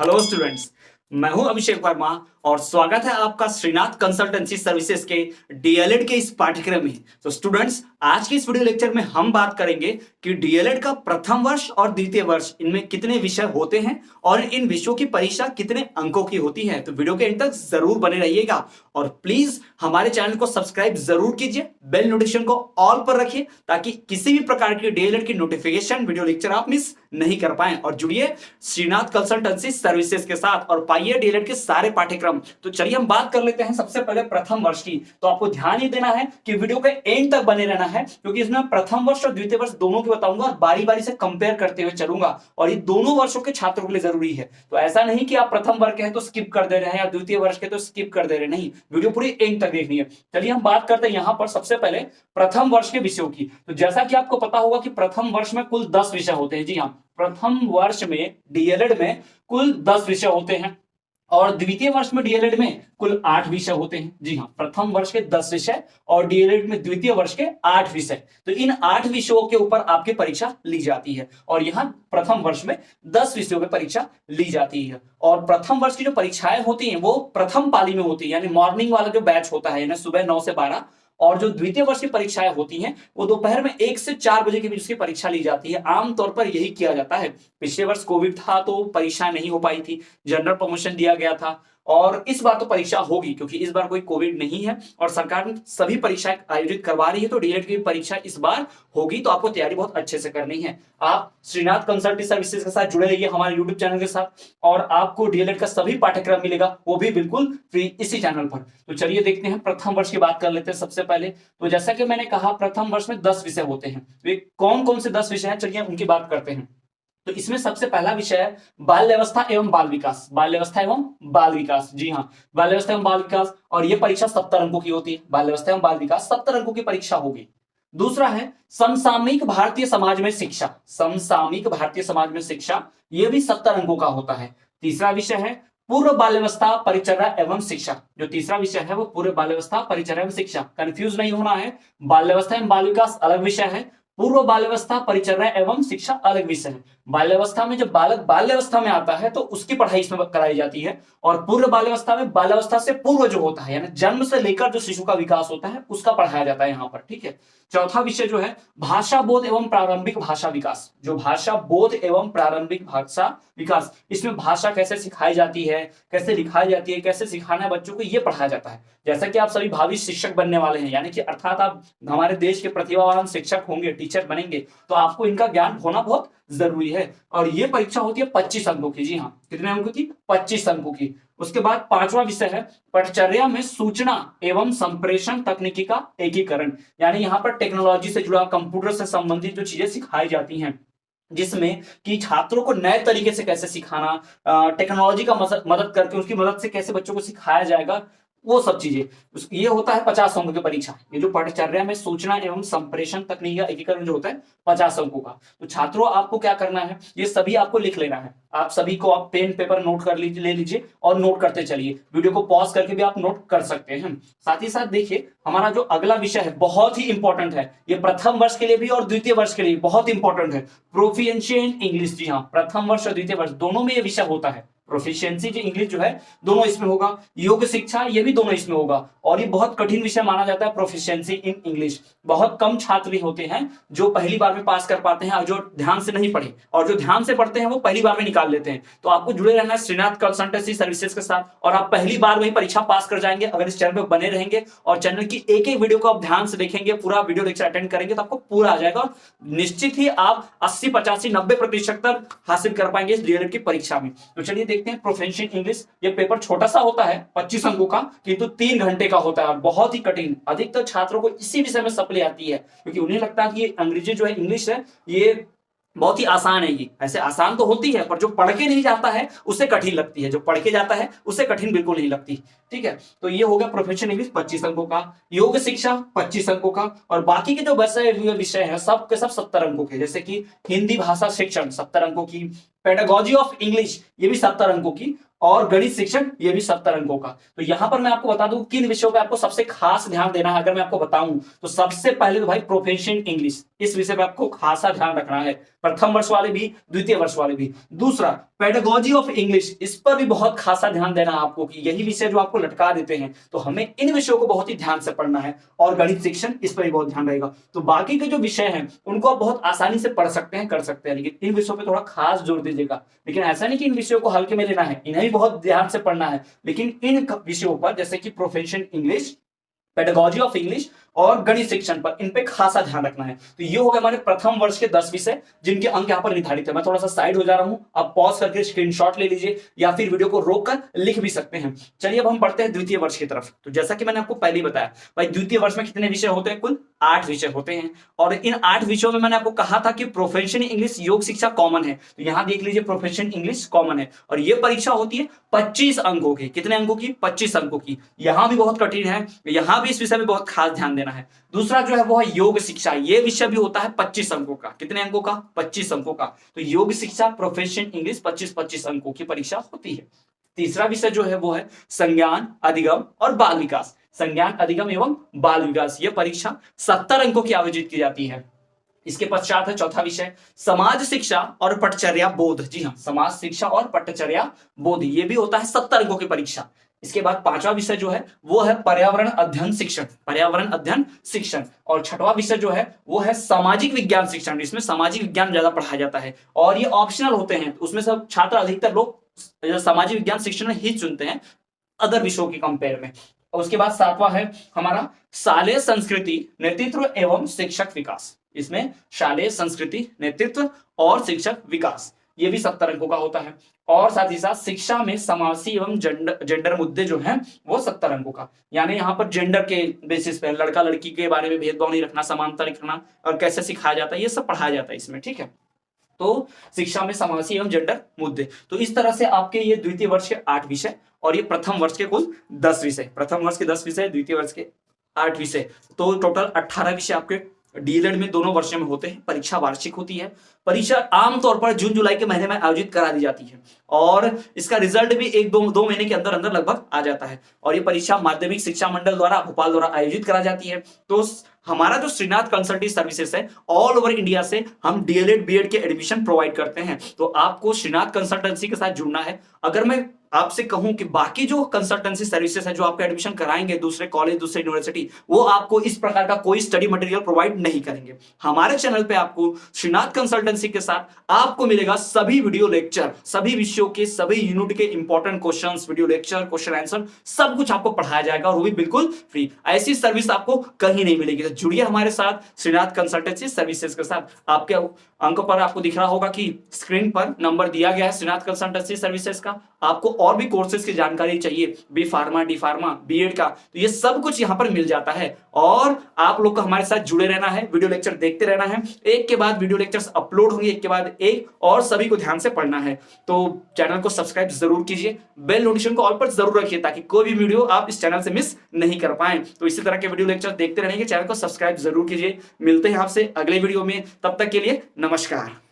Hello students, मैं हूं अभिषेक वर्मा और स्वागत है आपका श्रीनाथ कंसल्टेंसी सर्विसेज के डीएलएड के इस पाठ्यक्रम में। तो स्टूडेंट्स, आज के इस वीडियो लेक्चर में हम बात करेंगे कि डीएलएड का प्रथम वर्ष और द्वितीय वर्ष इनमें कितने विषय होते हैं और इन विषयों की परीक्षा कितने अंकों की होती है। तो वीडियो के अंत तक जरूर बने रहिएगा और प्लीज हमारे चैनल को सब्सक्राइब जरूर कीजिए, बेल नोटिफिकेशन को ऑल पर रखिए ताकि किसी भी प्रकार की डीएलएड की नोटिफिकेशन वीडियो लेक्चर आप मिस नहीं कर पाए। और जुड़िए श्रीनाथ कंसल्टेंसी सर्विसेज के साथ और पाइए डीएलएड के सारे पाठ्यक्रम। तो चलिए हम बात कर लेते हैं सबसे पहले प्रथम वर्ष की। तो आपको ध्यान ही देना है कि वीडियो के एंड तक बने रहना है, क्योंकि इसमें प्रथम वर्ष और द्वितीय वर्ष दोनों की बताऊंगा और बारी बारी से कंपेयर करते हुए चलूंगा और ये दोनों वर्षों के छात्रों के लिए जरूरी है। तो ऐसा नहीं कि आप प्रथम वर्ष के हैं तो स्किप कर दे रहे हैं या द्वितीय वर्ष के तो स्किप कर दे रहे हैं, नहीं, वीडियो पूरी एंड तक देखनी है। चलिए हम बात करते हैं यहां पर सबसे पहले प्रथम वर्ष के विषयों की। तो जैसा कि आपको पता होगा कि प्रथम वर्ष में कुल 10 विषय होते हैं। जी हाँ, प्रथम वर्ष में डीएलएड में कुल 10 विषय होते हैं और द्वितीय वर्ष में डीएलएड में कुल 8 विषय होते हैं। जी हाँ, प्रथम वर्ष के 10 विषय और डीएलएड में द्वितीय वर्ष के 8 विषय। तो इन 8 विषयों के ऊपर आपकी परीक्षा ली जाती है और यहाँ प्रथम वर्ष में 10 विषयों में परीक्षा ली जाती है। और प्रथम वर्ष की जो परीक्षाएं होती हैं वो प्रथम पाली में होती है, यानी मॉर्निंग वाला जो बैच होता है, यानी सुबह 9 से 12। और जो द्वितीय वर्ष की परीक्षाएं होती हैं वो दोपहर में 1 से 4 बजे के बीच की परीक्षा ली जाती है। आमतौर पर यही किया जाता है। पिछले वर्ष कोविड था तो परीक्षा नहीं हो पाई थी, जनरल प्रमोशन दिया गया था और इस बार तो परीक्षा होगी क्योंकि इस बार कोई कोविड नहीं है और सरकार सभी परीक्षाएं आयोजित करवा रही है। तो डीएलएड की परीक्षा इस बार होगी, तो आपको तैयारी बहुत अच्छे से करनी है। आप श्रीनाथ कंसल्टेंसी सर्विसेज के साथ जुड़े रहिए हमारे यूट्यूब चैनल के साथ और आपको डीएलएड का सभी पाठ्यक्रम मिलेगा, वो भी बिल्कुल फ्री इसी चैनल पर। तो चलिए देखते हैं, प्रथम वर्ष की बात कर लेते हैं सबसे पहले। तो जैसा कि मैंने कहा प्रथम वर्ष में 10 विषय होते हैं। तो ये कौन कौन से 10 विषय हैं, चलिए उनकी बात करते हैं। तो इसमें सबसे पहला विषय है बाल व्यवस्था एवं बाल विकास। बाल व्यवस्था एवं बाल विकास, जी हाँ, बाल व्यवस्था एवं बाल विकास। और यह परीक्षा 70 अंकों की होती है। बाल व्यवस्था एवं बाल विकास 70 अंकों की परीक्षा होगी। दूसरा है समसामयिक भारतीय समाज में शिक्षा। समसामयिक भारतीय समाज में शिक्षा, यह भी 70 अंकों का होता है। तीसरा विषय है पूर्व बाल व्यवस्था परिचर्या एवं शिक्षा। जो तीसरा विषय है वो पूर्व बाल व्यवस्था परिचर्या एवं शिक्षा। कंफ्यूज नहीं होना है, बाल व्यवस्था एवं बाल विकास अलग विषय है, पूर्व बाल व्यवस्था परिचर्या एवं शिक्षा अलग विषय है। बाल व्यवस्था में जब बालक बाल व्यवस्था में आता है तो उसकी पढ़ाई इसमें कराई जाती है और पूर्व बाल व्यवस्था में बाल व्यवस्था से पूर्व जो होता है, यानी जन्म से लेकर जो शिशु का विकास होता है उसका पढ़ाया जाता है यहाँ पर। ठीक है। चौथा विषय जो है भाषा बोध एवं प्रारंभिक भाषा विकास। जो भाषा बोध एवं प्रारंभिक भाषा विकास, इसमें भाषा कैसे सिखाई जाती है, कैसे लिखाई जाती है, कैसे सिखाना है बच्चों को, ये पढ़ाया जाता है। जैसा कि आप सभी भावी शिक्षक बनने वाले हैं, यानी कि अर्थात आप हमारे देश के प्रतिभावान शिक्षक होंगे, टीचर बनेंगे, तो आपको इनका ज्ञान होना बहुत जरूरी है। और ये परीक्षा होती है 25 अंकों की। जी हाँ, कितने अंकों की? 25 अंकों की। उसके बाद पांचवा विषय है पटचर्या में सूचना एवं संप्रेषण तकनीकी का एकीकरण। यानी यहाँ पर टेक्नोलॉजी से जुड़ा, कंप्यूटर से संबंधित जो चीजें सिखाई जाती हैं, जिसमें कि छात्रों को नए तरीके से कैसे सिखाना, टेक्नोलॉजी का मदद करके उसकी मदद से कैसे बच्चों को सिखाया जाएगा, वो सब चीजें। ये होता है 50 अंकों की परीक्षा। ये जो पटचर्या में सूचना एवं संप्रेषण तकनीक का एकीकरण जो होता है 50 अंकों का। तो छात्रों आपको क्या करना है, ये सभी आपको लिख लेना है। आप सभी को आप पेन पेपर नोट कर लीजिए, ले लीजिए और नोट करते चलिए। वीडियो को पॉज करके भी आप नोट कर सकते हैं। साथ ही साथ देखिए, हमारा जो अगला विषय है बहुत ही इंपॉर्टेंट है। ये प्रथम वर्ष के लिए भी और द्वितीय वर्ष के लिए बहुत इंपॉर्टेंट है, प्रोफिशिएंसी इन इंग्लिश। जी हाँ, प्रथम वर्ष और द्वितीय वर्ष दोनों में ये विषय होता है। प्रोफिशिएंसी जो इंग्लिश जो है दोनों इसमें होगा। योग शिक्षा ये भी दोनों इसमें होगा और ये बहुत कठिन विषय माना जाता है प्रोफिशिएंसी इन इंग्लिश। बहुत कम छात्र होते हैं जो पहली बार में पास कर पाते हैं और जो ध्यान से नहीं पढ़े, और जो ध्यान से पढ़ते हैं वो पहली बार में निकाल लेते हैं। तो आपको जुड़े रहना है श्रीनाथ कंसल्टेंसी सर्विसेज के साथ और आप पहली बार में ही परीक्षा पास कर जाएंगे अगर इस चैनल पर बने रहेंगे और चैनल की एक एक वीडियो को आप ध्यान से देखेंगे, पूरा वीडियो लेक्चर अटेंड करेंगे तो आपको पूरा आ जाएगा और निश्चित ही आप 80, 85, 90% तक हासिल कर पाएंगे इस डीएलएड की परीक्षा में। तो चलिए देखते हैं प्रोफिशिएंट इंग्लिश। ये पेपर छोटा सा होता है 25 अंकों का, किंतु 3 घंटे का होता है और बहुत ही कठिन। अधिकतर छात्रों को इसी विषय में सप्ली आती है क्योंकि उन्हें लगता है कि ये अंग्रेजी जो है, इंग्लिश है, ये बहुत ही आसान है। ये ऐसे आसान तो होती है पर जो पढ़ के नहीं जाता है उसे कठिन लगती है, जो पढ़ के जाता है उसे कठिन बिल्कुल नहीं लगती। ठीक है, तो ये हो गया प्रोफेशनल इंग्लिश 25 अंकों का, योग शिक्षा 25 अंकों का और बाकी के जो विषय है सब के सब 70 अंकों के। जैसे कि हिंदी भाषा शिक्षण 70 अंकों की, पेडागोजी ऑफ इंग्लिश ये भी 70 अंकों की, और गणित शिक्षण ये भी 70 अंकों का। तो यहां पर मैं आपको बता दूं किन विषयों पे आपको सबसे खास ध्यान देना है। अगर मैं आपको बताऊं तो सबसे पहले तो भाई प्रोफेशन इंग्लिश, इस विषय पे आपको खासा ध्यान रखना है, प्रथम वर्ष वाले भी, द्वितीय वर्ष वाले भी। दूसरा पेडागोजी ऑफ इंग्लिश, इस पर भी बहुत खासा ध्यान देना है आपको, कि यही विषय जो आपको लटका देते हैं, तो हमें इन विषयों को बहुत ही ध्यान से पढ़ना है। और गणित शिक्षण, इस पर भी बहुत ध्यान रहेगा। तो बाकी के जो विषय हैं उनको आप बहुत आसानी से पढ़ सकते हैं, कर सकते हैं, लेकिन इन विषयों पर थोड़ा खास जोर दीजिएगा। लेकिन ऐसा नहीं कि इन विषयों को हल्के में लेना है, इन्हें भी बहुत ध्यान से पढ़ना है, लेकिन इन विषयों पर जैसे कि profession English, pedagogy of English और गणित शिक्षण पर, इन पे खासा ध्यान रखना है। तो ये हो गए हमारे प्रथम वर्ष के 10 विषय जिनके अंक यहाँ पर निर्धारित है। मैं थोड़ा सा साइड हो जा रहा हूं, आप पॉज करके स्क्रीनशॉट ले लीजिए या फिर वीडियो को रोककर लिख भी सकते हैं। चलिए अब हम बढ़ते हैं द्वितीय वर्ष की तरफ। तो जैसा कि मैंने आपको पहले ही बताया भाई, द्वितीय वर्ष में कितने विषय होते हैं? कुल 8 विषय होते हैं। और इन 8 विषयों में मैंने आपको कहा था कि प्रोफेशन इंग्लिश योग शिक्षा कॉमन है। तो यहां देख लीजिए प्रोफेशन इंग्लिश कॉमन है, और ये परीक्षा होती है 25 अंकों की। कितने अंकों की? 25 अंकों की। यहां भी बहुत कठिन है, यहां भी इस विषय में बहुत खास ध्यान देना है। दूसरा जो है वो है योग शिक्षा, ये विषय भी होता है 25 अंकों का। कितने अंकों का? 25 अंकों का। तो योग शिक्षा प्रोफेशन इंग्लिश 25-25 अंकों की परीक्षा होती है। तीसरा विषय जो है वो है संज्ञान, अधिगम और बाल विकास। संज्ञान, अधिगम एवं बाल विकास, ये परीक्षा 70 अंकों की आयोजित की जाती है। इसके पश्चात है चौथा विषय समाज शिक्षा और पटचर्या बोध। जी हाँ, समाज शिक्षा और पटचर्या बोध, ये भी होता है 70 अंकों की परीक्षा। इसके बाद पांचवा विषय जो है वो है पर्यावरण अध्ययन शिक्षण, पर्यावरण अध्ययन शिक्षण। और छठवां विषय जो है वो है सामाजिक विज्ञान शिक्षण। इसमें सामाजिक विज्ञान ज्यादा पढ़ाया जाता है और ये ऑप्शनल होते हैं, उसमें सब छात्र अधिकतर लोग सामाजिक विज्ञान शिक्षण ही चुनते हैं अदर विषयों के कंपेयर में। और उसके बाद सातवां है हमारा शालेय संस्कृति, नेतृत्व एवं शिक्षक विकास। इसमें शालेय संस्कृति, नेतृत्व और शिक्षक विकास, ये भी 70 अंकों का होता है। और साथ ही साथ शिक्षा में समावेशी एवं जेंडर मुद्दे जो हैं वो 70 अंकों का, यानी यहाँ पर जेंडर के बेसिस पे लड़का लड़की के बारे में भेदभाव नहीं रखना, समानता रखना और कैसे सिखाया जाता है, ये सब पढ़ाया जाता है इसमें। ठीक है, तो शिक्षा में समावेशी एवं जेंडर मुद्दे। तो इस तरह से आपके ये द्वितीय वर्ष के 8 विषय और ये प्रथम वर्ष के कुल 10 विषय, प्रथम वर्ष के 10 विषय, द्वितीय वर्ष के 8 विषय, तो टोटल 18 विषय आपके डीएलएड में दोनों वर्षों में होते हैं। परीक्षा वार्षिक होती है। परीक्षा आमतौर पर जून जुलाई के महीने में आयोजित करा दी जाती है और इसका रिजल्ट भी 1-2 महीने के अंदर अंदर लगभग आ जाता है। और ये परीक्षा माध्यमिक शिक्षा मंडल द्वारा भोपाल द्वारा आयोजित करा जाती है। तो हमारा जो श्रीनाथ कंसल्टेंसी सर्विसेज है, ऑल ओवर इंडिया से हम डीएलएड बीएड के एडमिशन प्रोवाइड करते हैं। तो आपको श्रीनाथ कंसल्टेंसी के साथ जुड़ना है। अगर मैं आपसे कहूं कि बाकी जो कंसल्टेंसी सर्विसेज है जो आपका एडमिशन कराएंगे दूसरे कॉलेज, दूसरे यूनिवर्सिटी, वो आपको इस प्रकार का कोई स्टडी मटेरियल प्रोवाइड नहीं करेंगे। हमारे चैनल पे आपको श्रीनाथ कंसल्टेंसी के साथ आपको मिलेगा सभी वीडियो लेक्चर, सभी विषयों के सभी यूनिट के important questions, video lecture, question answer, सब कुछ आपको पढ़ाया जाएगा और वो भी बिल्कुल फ्री। ऐसी सर्विस आपको कहीं नहीं मिलेगी। तो जुड़िए हमारे साथ श्रीनाथ कंसल्टेंसी सर्विसेज के साथ। आपके अंक पर आपको दिख रहा होगा कि स्क्रीन पर नंबर दिया गया है श्रीनाथ कंसल्टेंसी सर्विसेज का। आपको और भी कोर्सेज की जानकारी चाहिए, B pharma, D pharma, BEd का, तो ये सब कुछ यहाँ पर मिल जाता है। और आप लोग को हमारे साथ जुड़े रहना है, वीडियो लेक्चर देखते रहना है। एक के बाद वीडियो लेक्चर्स अपलोड होंगे, एक के बाद एक, और सभी को ध्यान से पढ़ना है। तो चैनल को सब्सक्राइब जरूर कीजिए, बेल नोटिफिकेशन को ऑल पर जरूर रखिए ताकि कोई भी वीडियो आप इस चैनल से मिस नहीं कर पाए। तो इसी तरह के वीडियो लेक्चर देखते रहेंगे, चैनल को सब्सक्राइब जरूर कीजिए। मिलते हैं आपसे अगले वीडियो में, तब तक के लिए नमस्कार।